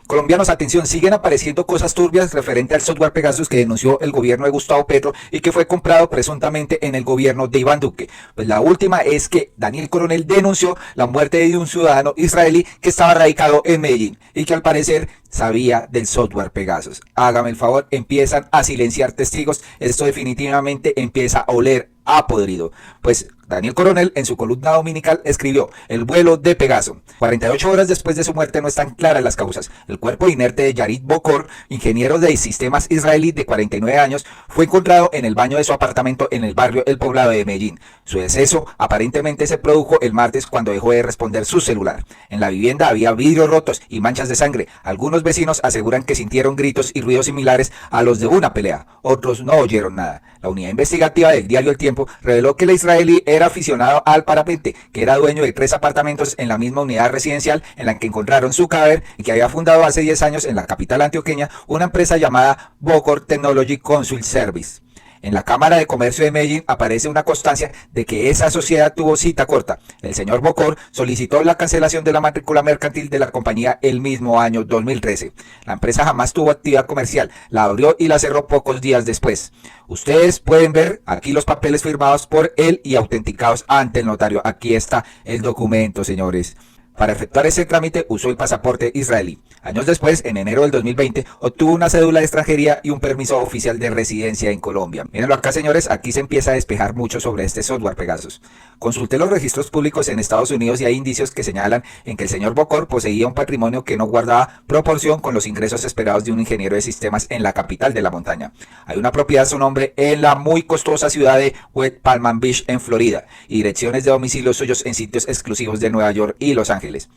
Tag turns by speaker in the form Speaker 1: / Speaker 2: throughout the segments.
Speaker 1: Colombianos, atención, siguen apareciendo cosas turbias referente al software Pegasus que denunció el gobierno de Gustavo Petro y que fue comprado presuntamente en el gobierno de Iván Duque. Pues la última es que Daniel Coronel denunció la muerte de un ciudadano israelí que estaba radicado en Medellín y que al parecer sabía del software Pegasus. Hágame el favor, empiezan a silenciar testigos. Esto definitivamente empieza a oler a podrido. Pues Daniel Coronel en su columna dominical escribió: el vuelo de Pegaso. 48 horas después de su muerte no están claras las causas. El cuerpo inerte de Yarit Bokor, ingeniero de sistemas israelí de 49 años, fue encontrado en el baño de su apartamento en el barrio El Poblado de Medellín. Su deceso aparentemente se produjo el martes cuando dejó de responder su celular. En la vivienda había vidrios rotos y manchas de sangre. Algunos vecinos aseguran que sintieron gritos y ruidos similares a los de una pelea. Otros no oyeron nada. La unidad investigativa del diario El Tiempo reveló que el israelí era aficionado al parapente, que era dueño de 3 apartamentos en la misma unidad residencial en la que encontraron su cadáver y que había fundado hace 10 años en la capital antioqueña una empresa llamada Bokor Technology Consult Service. En la Cámara de Comercio de Medellín aparece una constancia de que esa sociedad tuvo cita corta. El señor Bokor solicitó la cancelación de la matrícula mercantil de la compañía el mismo año 2013. La empresa jamás tuvo actividad comercial, la abrió y la cerró pocos días después. Ustedes pueden ver aquí los papeles firmados por él y autenticados ante el notario. Aquí está el documento, señores. Para efectuar ese trámite usó el pasaporte israelí. Años después, en enero del 2020, obtuvo una cédula de extranjería y un permiso oficial de residencia en Colombia. Mírenlo acá, señores, aquí se empieza a despejar mucho sobre este software Pegasus. Consulté los registros públicos en Estados Unidos y hay indicios que señalan en que el señor Bokor poseía un patrimonio que no guardaba proporción con los ingresos esperados de un ingeniero de sistemas en la capital de la montaña. Hay una propiedad a su nombre en la muy costosa ciudad de West Palm Beach, en Florida, y direcciones de domicilio suyos en sitios exclusivos de Nueva York y Los Ángeles.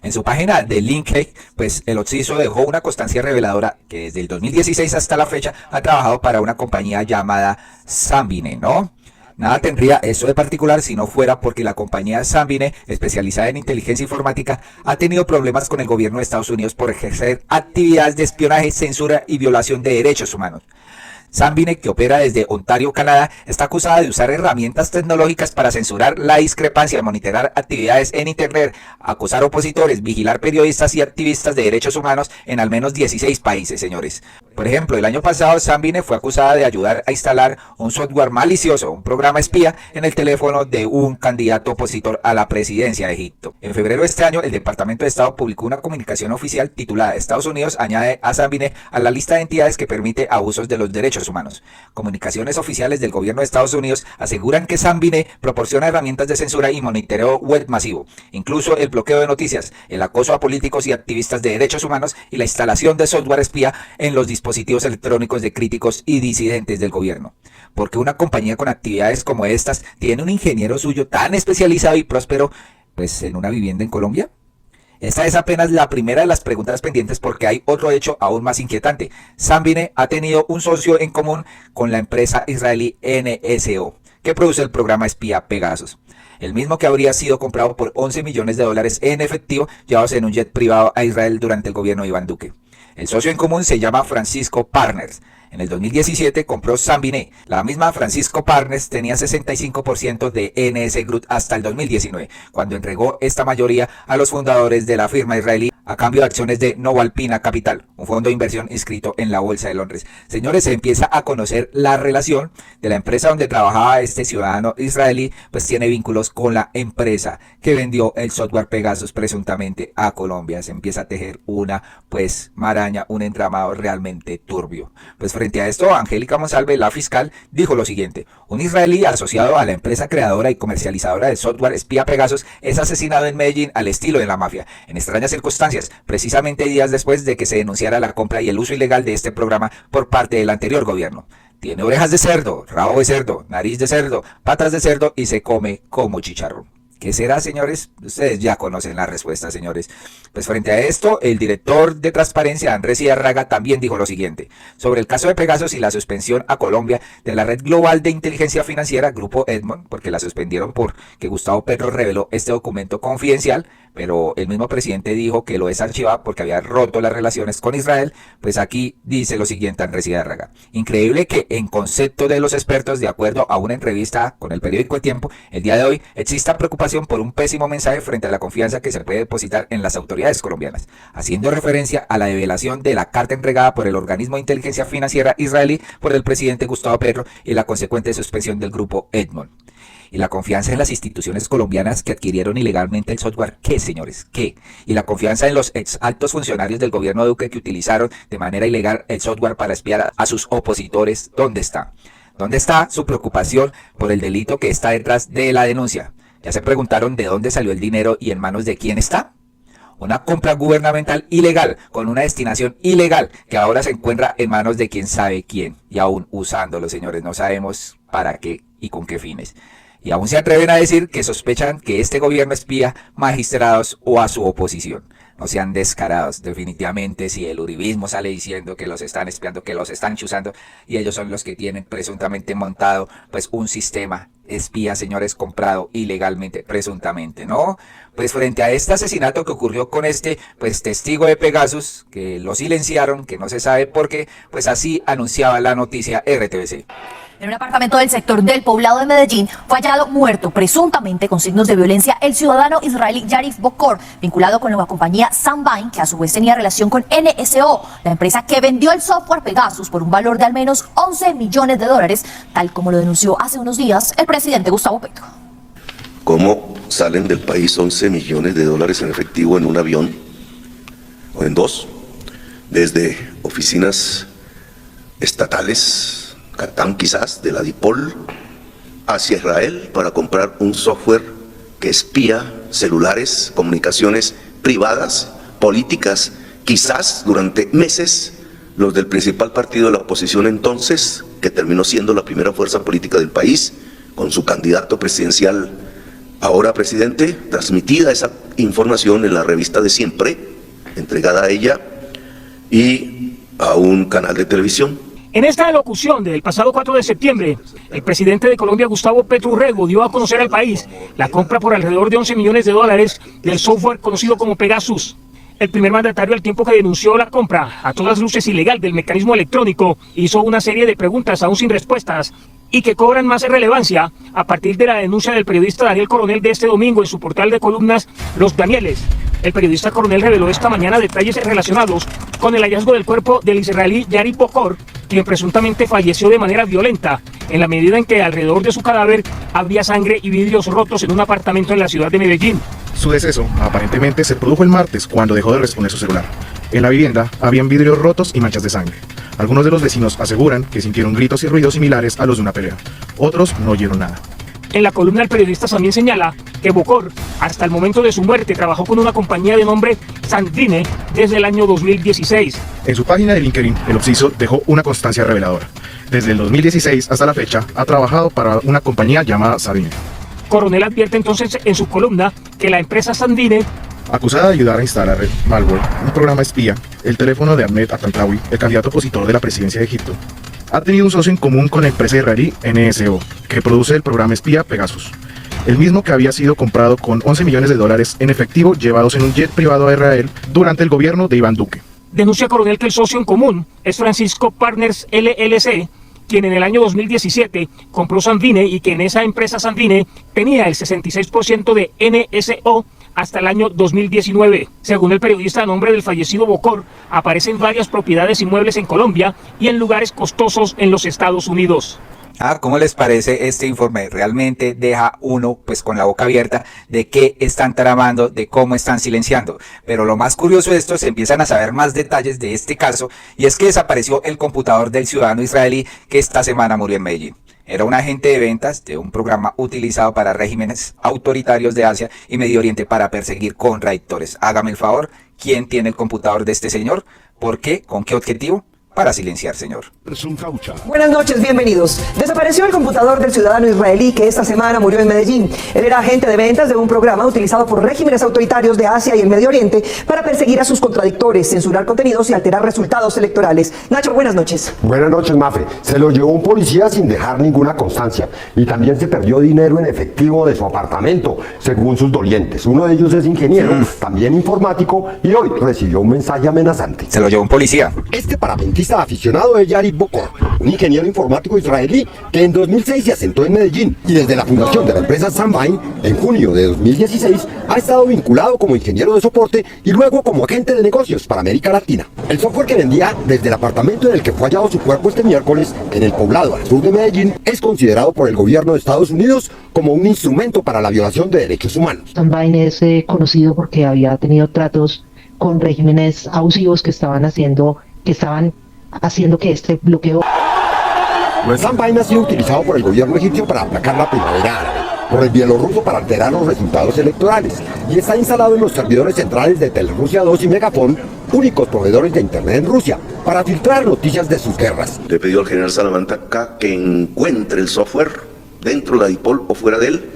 Speaker 1: En su página de LinkedIn, pues el occiso dejó una constancia reveladora que desde el 2016 hasta la fecha ha trabajado para una compañía llamada Sanmine, ¿no? Nada tendría eso de particular si no fuera porque la compañía Sanmine, especializada en inteligencia informática, ha tenido problemas con el gobierno de Estados Unidos por ejercer actividades de espionaje, censura y violación de derechos humanos. Sanmine, que opera desde Ontario, Canadá, está acusada de usar herramientas tecnológicas para censurar la discrepancia, monitorear actividades en Internet, acosar opositores, vigilar periodistas y activistas de derechos humanos en al menos 16 países, señores. Por ejemplo, el año pasado Sanmine fue acusada de ayudar a instalar un software malicioso, un programa espía, en el teléfono de un candidato opositor a la presidencia de Egipto. En febrero de este año, el Departamento de Estado publicó una comunicación oficial titulada Estados Unidos añade a Sanmine a la lista de entidades que permite abusos de los derechos humanos. Comunicaciones oficiales del gobierno de Estados Unidos aseguran que Sanmine proporciona herramientas de censura y monitoreo web masivo, incluso el bloqueo de noticias, el acoso a políticos y activistas de derechos humanos y la instalación de software espía en los dispositivos electrónicos de críticos y disidentes del gobierno. Porque una compañía con actividades como estas tiene un ingeniero suyo tan especializado y próspero, pues en una vivienda en Colombia. Esta es apenas la primera de las preguntas pendientes porque hay otro hecho aún más inquietante. Sanmine ha tenido un socio en común con la empresa israelí NSO, que produce el programa espía Pegasus. El mismo que habría sido comprado por 11 millones de dólares en efectivo llevados en un jet privado a Israel durante el gobierno de Iván Duque. El socio en común se llama Francisco Partners. En el 2017 compró Sanmine. La misma Francisco Partners tenía 65% de NS Group hasta el 2019, cuando entregó esta mayoría a los fundadores de la firma israelí a cambio de acciones de Novalpina Capital, un fondo de inversión inscrito en la Bolsa de Londres. Señores, se empieza a conocer la relación de la empresa donde trabajaba este ciudadano israelí, pues tiene vínculos con la empresa que vendió el software Pegasus presuntamente a Colombia. Se empieza a tejer una, pues, maraña, un entramado realmente turbio. Pues frente a esto, Angélica Monsalve, la fiscal, dijo lo siguiente: un israelí asociado a la empresa creadora y comercializadora de software espía Pegasus es asesinado en Medellín al estilo de la mafia, en extrañas circunstancias, precisamente días después de que se denunciara la compra y el uso ilegal de este programa por parte del anterior gobierno. Tiene orejas de cerdo, rabo de cerdo, nariz de cerdo, patas de cerdo y se come como chicharrón. ¿Qué será, señores? Ustedes ya conocen la respuesta, señores. Pues frente a esto, el director de Transparencia, Andrés Ziyárraga, también dijo lo siguiente sobre el caso de Pegasus y la suspensión a Colombia de la Red Global de Inteligencia Financiera, Grupo Edmond, porque la suspendieron porque Gustavo Petro reveló este documento confidencial, pero el mismo presidente dijo que lo desarchivaba porque había roto las relaciones con Israel. Pues aquí dice lo siguiente Andrés Ziyárraga: increíble que en concepto de los expertos, de acuerdo a una entrevista con el periódico El Tiempo, el día de hoy exista preocupación preocupación por un pésimo mensaje frente a la confianza que se puede depositar en las autoridades colombianas, haciendo referencia a la develación de la carta entregada por el organismo de inteligencia financiera israelí por el presidente Gustavo Petro y la consecuente suspensión del grupo Egmont. Y la confianza en las instituciones colombianas que adquirieron ilegalmente el software, ¿qué, señores? ¿Qué? Y la confianza en los ex altos funcionarios del gobierno de Duque que utilizaron de manera ilegal el software para espiar a sus opositores, ¿dónde está? ¿Dónde está su preocupación por el delito que está detrás de la denuncia? ¿Ya se preguntaron de dónde salió el dinero y en manos de quién está? Una compra gubernamental ilegal, con una destinación ilegal, que ahora se encuentra en manos de quién sabe quién, y aún usándolo, señores, no sabemos para qué y con qué fines. Y aún se atreven a decir que sospechan que este gobierno espía magistrados o a su oposición. No sean descarados, definitivamente, si el uribismo sale diciendo que los están espiando, que los están chuzando, y ellos son los que tienen presuntamente montado pues un sistema espía, señores, comprado ilegalmente, presuntamente, ¿no? Pues frente a este asesinato que ocurrió con este pues testigo de Pegasus, que lo silenciaron, que no se sabe por qué, pues así anunciaba la noticia RTBC.
Speaker 2: En un apartamento del sector del Poblado de Medellín fue hallado muerto, presuntamente con signos de violencia, el ciudadano israelí Yarif Bokor, vinculado con la compañía Sunvine, que a su vez tenía relación con NSO, la empresa que vendió el software Pegasus por un valor de al menos 11 millones de dólares, tal como lo denunció hace unos días el presidente Gustavo Petro.
Speaker 3: ¿Cómo salen del país 11 millones de dólares en efectivo en un avión o en dos? Desde oficinas estatales, Catán quizás, de la DIPOL, hacia Israel para comprar un software que espía celulares, comunicaciones privadas, políticas, quizás durante meses los del principal partido de la oposición entonces, que terminó siendo la primera fuerza política del país, con su candidato presidencial, ahora presidente, transmitida esa información en la revista de Siempre, entregada a ella y a un canal de televisión.
Speaker 4: En esta locución del pasado 4 de septiembre, el presidente de Colombia, Gustavo Petro Urrego, dio a conocer al país la compra por alrededor de 11 millones de dólares del software conocido como Pegasus. El primer mandatario, al tiempo que denunció la compra a todas luces ilegal del mecanismo electrónico, hizo una serie de preguntas aún sin respuestas y que cobran más relevancia a partir de la denuncia del periodista Daniel Coronel de este domingo en su portal de columnas Los Danieles. El periodista Coronel reveló esta mañana detalles relacionados con el hallazgo del cuerpo del israelí Yarif Bokor, quien presuntamente falleció de manera violenta, en la medida en que alrededor de su cadáver había sangre y vidrios rotos en un apartamento en la ciudad de Medellín.
Speaker 5: Su deceso aparentemente se produjo el martes cuando dejó de responder su celular. En la vivienda habían vidrios rotos y manchas de sangre. Algunos de los vecinos aseguran que sintieron gritos y ruidos similares a los de una pelea. Otros no oyeron nada.
Speaker 4: En la columna el periodista también señala que Bokor, hasta el momento de su muerte, trabajó con una compañía de nombre Sandvine desde el año 2016.
Speaker 5: En su página de LinkedIn, el occiso dejó una constancia reveladora. Desde el 2016 hasta la fecha, ha trabajado para una compañía llamada Sandvine.
Speaker 4: Coronel advierte entonces en su columna que la empresa Sandvine,
Speaker 5: acusada de ayudar a instalar el malware, un programa espía, el teléfono de Ahmed Al-Tantawi, el candidato opositor de la presidencia de Egipto, ha tenido un socio en común con la empresa israelí NSO, que produce el programa espía Pegasus, el mismo que había sido comprado con 11 millones de dólares en efectivo llevados en un jet privado a Israel durante el gobierno de Iván Duque.
Speaker 4: Denuncia Coronel que el socio en común es Francisco Partners LLC, quien en el año 2017 compró Sandvine y que en esa empresa Sandvine tenía el 66% de NSO hasta el año 2019. Según el periodista, a nombre del fallecido Bokor, aparecen varias propiedades inmuebles en Colombia y en lugares costosos en los Estados Unidos.
Speaker 1: ¿Cómo les parece este informe? Realmente deja uno pues con la boca abierta de qué están tramando, de cómo están silenciando. Pero lo más curioso de esto, se empiezan a saber más detalles de este caso, y es que desapareció el computador del ciudadano israelí que esta semana murió en Medellín. Era un agente de ventas de un programa utilizado para regímenes autoritarios de Asia y Medio Oriente para perseguir contradictores. Hágame el favor, ¿quién tiene el computador de este señor? ¿Por qué? ¿Con qué objetivo? Para silenciar, señor.
Speaker 6: Buenas noches, bienvenidos. Desapareció el computador del ciudadano israelí que esta semana murió en Medellín. Él era agente de ventas de un programa utilizado por regímenes autoritarios de Asia y el Medio Oriente para perseguir a sus contradictores, censurar contenidos y alterar resultados electorales. Nacho, buenas noches.
Speaker 7: Buenas noches, Mafe. Se lo llevó un policía sin dejar ninguna constancia. Y también se perdió dinero en efectivo de su apartamento, según sus dolientes. Uno de ellos es ingeniero, también informático, y hoy recibió un mensaje amenazante.
Speaker 1: Se lo llevó un policía.
Speaker 7: Este parapentista artista aficionado es Yariv Bokor, un ingeniero informático israelí que en 2006 se asentó en Medellín y desde la fundación de la empresa Sunvine en junio de 2016 ha estado vinculado como ingeniero de soporte y luego como agente de negocios para América Latina. El software que vendía desde el apartamento en el que fue hallado su cuerpo este miércoles en el poblado al sur de Medellín es considerado por el gobierno de Estados Unidos como un instrumento para la violación de derechos humanos.
Speaker 8: Sunvine es conocido porque había tenido tratos con regímenes abusivos que estaban haciendo que este bloqueo.
Speaker 7: Sunvine ha sido utilizado por el gobierno egipcio para aplacar la primavera árabe, por el bielorruso para alterar los resultados electorales y está instalado en los servidores centrales de Telrusia 2 y Megafon, únicos proveedores de internet en Rusia, para filtrar noticias de sus guerras.
Speaker 3: Le pidió al general Salamanca que encuentre el software dentro de la DIPOL o fuera de él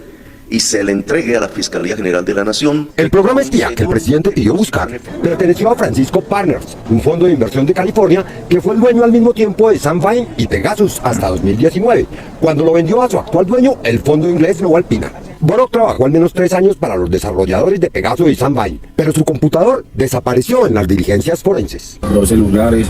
Speaker 3: y se le entregue a la Fiscalía General de la Nación.
Speaker 7: El programa espía que el presidente pidió buscar perteneció a Francisco Partners, un fondo de inversión de California que fue el dueño al mismo tiempo de Sunvine y Pegasus hasta 2019, cuando lo vendió a su actual dueño, el fondo inglés Globalpina. Borok trabajó al menos 3 años para los desarrolladores de Pegasus y Sunvine, pero su computador desapareció en las diligencias forenses.
Speaker 9: Los celulares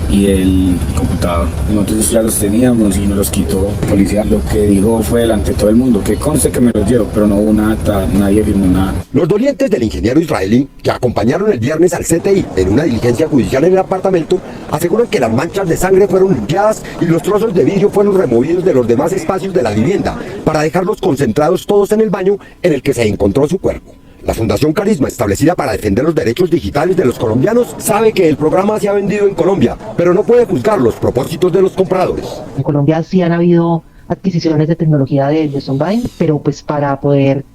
Speaker 9: y el computador. Nosotros ya los teníamos y nos los quitó la policía. Lo que dijo fue delante de todo el mundo, que conste que me los llevo, pero no hubo nada, nadie firmó nada.
Speaker 7: Los dolientes del ingeniero israelí, que acompañaron el viernes al CTI en una diligencia judicial en el apartamento, aseguran que las manchas de sangre fueron limpiadas y los trozos de vidrio fueron removidos de los demás espacios de la vivienda para dejarlos concentrados todos en el baño en el que se encontró su cuerpo. La Fundación Carisma, establecida para defender los derechos digitales de los colombianos, sabe que el programa se ha vendido en Colombia, pero no puede juzgar los propósitos de los compradores.
Speaker 8: En Colombia sí han habido adquisiciones de tecnología de Sunvine, pero pues para poder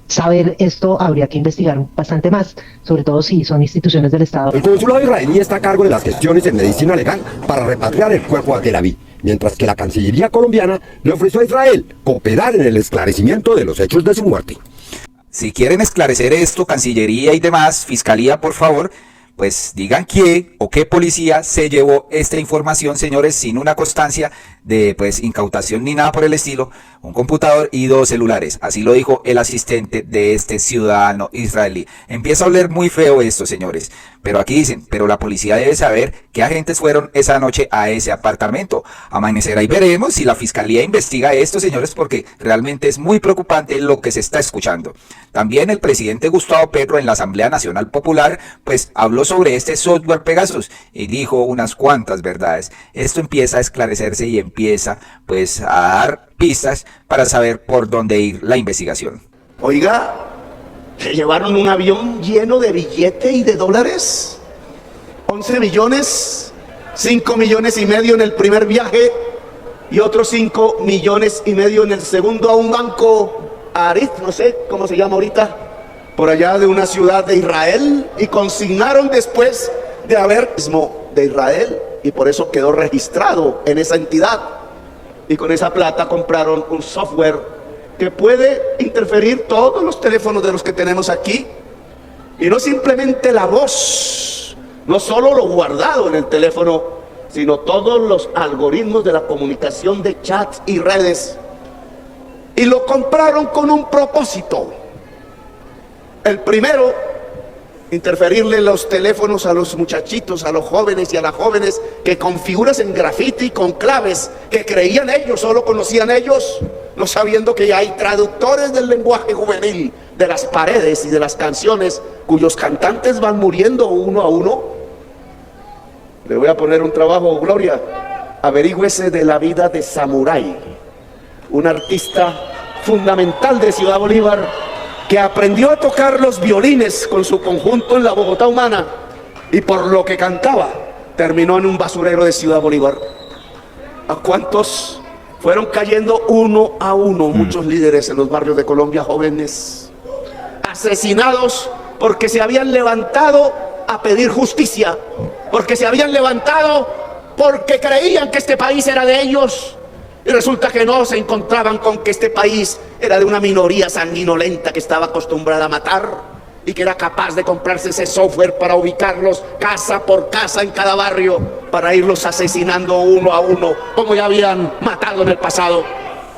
Speaker 8: saber esto habría que investigar bastante más, sobre todo si son instituciones del Estado.
Speaker 7: El consulado israelí está a cargo de las gestiones en medicina legal para repatriar el cuerpo a Tel Aviv, mientras que la Cancillería colombiana le ofreció a Israel cooperar en el esclarecimiento de los hechos de su muerte.
Speaker 1: Si quieren esclarecer esto, Cancillería y demás, Fiscalía, por favor, pues digan quién o qué policía se llevó esta información, señores, sin una constancia de pues incautación ni nada por el estilo, un computador y 2 celulares. Así lo dijo el asistente de este ciudadano israelí. Empieza a oler muy feo esto, señores. Pero aquí dicen, pero la policía debe saber qué agentes fueron esa noche a ese apartamento. Amanecerá y veremos si la fiscalía investiga esto, señores, porque realmente es muy preocupante lo que se está escuchando. También el presidente Gustavo Petro en la Asamblea Nacional Popular, pues habló sobre este software Pegasus y dijo unas cuantas verdades. Esto empieza a esclarecerse y empieza pues a dar pistas para saber por dónde ir la investigación.
Speaker 10: Oiga, se llevaron un avión lleno de billete y de dólares, 11 millones, 5 millones y medio en el primer viaje y otros 5 millones y medio en el segundo a un banco Arif, no sé cómo se llama ahorita, por allá de una ciudad de Israel, y consignaron después de haber de Israel y por eso quedó registrado en esa entidad y con esa plata compraron un software que puede interferir todos los teléfonos de los que tenemos aquí y no simplemente la voz, no solo lo guardado en el teléfono, sino todos los algoritmos de la comunicación de chats y redes, y lo compraron con un propósito. El primero, interferirle los teléfonos a los muchachitos, a los jóvenes y a las jóvenes que con figuras en grafiti, con claves que creían ellos, solo conocían ellos, no sabiendo que ya hay traductores del lenguaje juvenil, de las paredes y de las canciones, cuyos cantantes van muriendo uno a uno. Le voy a poner un trabajo, Gloria, averígüese de la vida de Samurai, un artista fundamental de Ciudad Bolívar, que aprendió a tocar los violines con su conjunto en la Bogotá humana y por lo que cantaba terminó en un basurero de Ciudad Bolívar. ¿A cuántos fueron cayendo uno a uno muchos líderes en los barrios de Colombia, jóvenes asesinados porque se habían levantado a pedir justicia, porque se habían levantado porque creían que este país era de ellos? Y resulta que no, se encontraban con que este país era de una minoría sanguinolenta que estaba acostumbrada a matar y que era capaz de comprarse ese software para ubicarlos casa por casa en cada barrio, para irlos asesinando uno a uno, como ya habían matado en el pasado.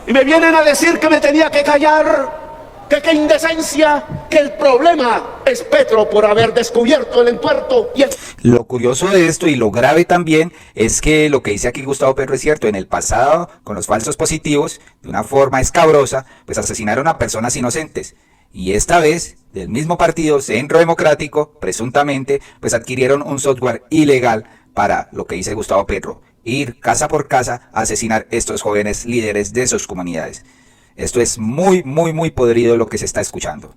Speaker 10: Y me vienen a decir que me tenía que callar. que qué indecencia, que el problema es Petro por haber descubierto el entuerto y el...
Speaker 1: Lo curioso de esto y lo grave también es que lo que dice aquí Gustavo Petro es cierto. En el pasado, con los falsos positivos, de una forma escabrosa, pues asesinaron a personas inocentes. Y esta vez, del mismo partido, Centro Democrático, presuntamente, pues adquirieron un software ilegal para lo que dice Gustavo Petro, ir casa por casa a asesinar a estos jóvenes líderes de sus comunidades. Esto es muy podrido lo que se está escuchando.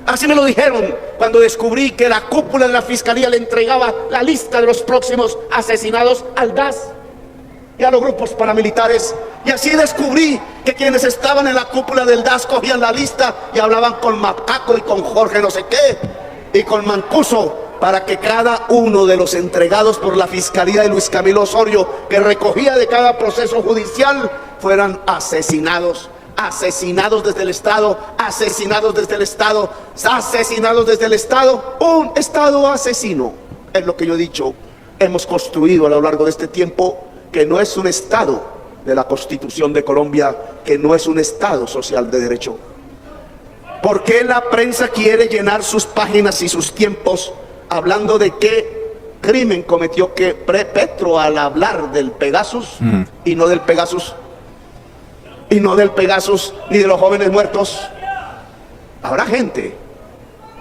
Speaker 10: Así me lo dijeron cuando descubrí que la cúpula de la fiscalía le entregaba la lista de los próximos asesinados al DAS y a los grupos paramilitares. Y así descubrí que quienes estaban en la cúpula del DAS cogían la lista y hablaban con Macaco y con Jorge no sé qué y con Mancuso para que cada uno de los entregados por la fiscalía de Luis Camilo Osorio, que recogía de cada proceso judicial, fueran asesinados. Asesinados desde el Estado, asesinados desde el Estado, asesinados desde el Estado. Un Estado asesino, es lo que yo he dicho. Hemos construido a lo largo de este tiempo que no es un Estado de la Constitución de Colombia, que no es un Estado social de derecho. ¿Por qué la prensa quiere llenar sus páginas y sus tiempos hablando de qué crimen cometió que Petro al hablar del Pegasus y no del Pegasus? Y no del Pegasus ni de los jóvenes muertos. Habrá gente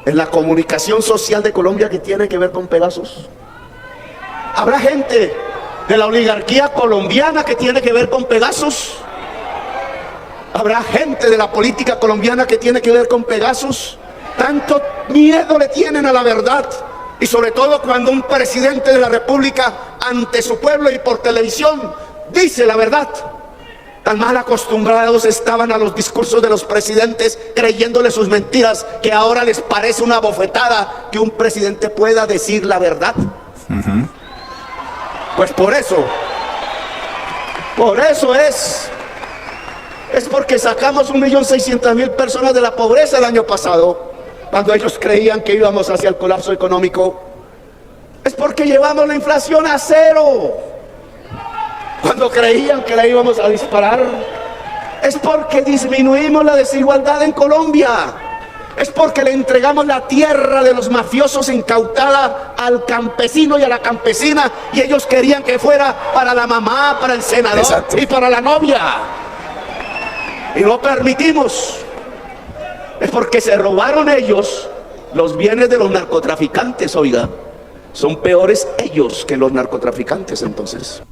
Speaker 10: en la comunicación social de Colombia que tiene que ver con Pegasus. Habrá gente de la oligarquía colombiana que tiene que ver con Pegasus. Habrá gente de la política colombiana que tiene que ver con Pegasus. Tanto miedo le tienen a la verdad. Y sobre todo cuando un presidente de la República ante su pueblo y por televisión dice la verdad. Tan mal acostumbrados estaban a los discursos de los presidentes, creyéndole sus mentiras, que ahora les parece una bofetada que un presidente pueda decir la verdad. Pues por eso es porque sacamos 1.600.000 personas de la pobreza el año pasado, cuando ellos creían que íbamos hacia el colapso económico. Es porque llevamos la inflación a cero, cuando creían que la íbamos a disparar. Es porque disminuimos la desigualdad en Colombia. Es porque le entregamos la tierra de los mafiosos incautada al campesino y a la campesina, y ellos querían que fuera para la mamá, para el senador. Exacto. Y para la novia. Y no permitimos. Es porque se robaron ellos los bienes de los narcotraficantes, oiga. Son peores ellos que los narcotraficantes entonces.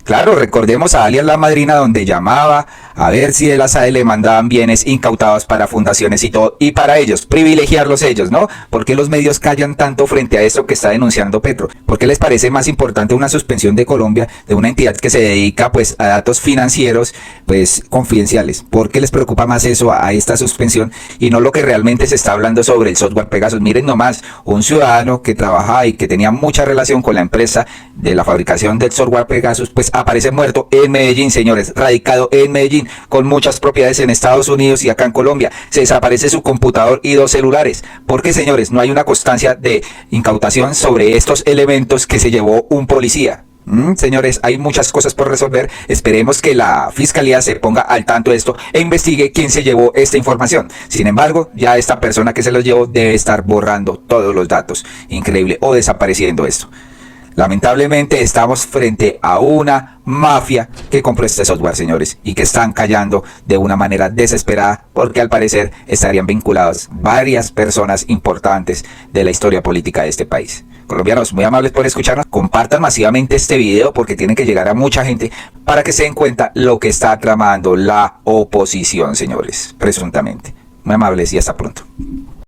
Speaker 1: Claro, recordemos a alias La Madrina, donde llamaba a ver si de la SAE le mandaban bienes incautados para fundaciones y todo, y para ellos, privilegiarlos ellos, ¿no? ¿Por qué los medios callan tanto frente a esto que está denunciando Petro? ¿Por qué les parece más importante una suspensión de Colombia de una entidad que se dedica pues a datos financieros pues confidenciales? ¿Por qué les preocupa más eso a esta suspensión y no lo que realmente se está hablando sobre el software Pegasus? Miren nomás, un ciudadano que trabajaba y que tenía mucha relación con la empresa de la fabricación del software Pegasus, pues aparece muerto en Medellín, señores, radicado en Medellín, con muchas propiedades en Estados Unidos y acá en Colombia. Se desaparece su computador y 2 celulares. Porque, señores, no hay una constancia de incautación sobre estos elementos que se llevó un policía. Señores, hay muchas cosas por resolver. Esperemos que la fiscalía se ponga al tanto de esto e investigue quién se llevó esta información. Sin embargo, ya esta persona que se los llevó debe estar borrando todos los datos. Increíble, o desapareciendo esto. Lamentablemente estamos frente a una mafia que compró este software, señores, y que están callando de una manera desesperada porque al parecer estarían vinculados varias personas importantes de la historia política de este país. Colombianos, muy amables por escucharnos, compartan masivamente este video porque tiene que llegar a mucha gente para que se den cuenta lo que está tramando la oposición, señores, presuntamente. Muy amables y hasta pronto.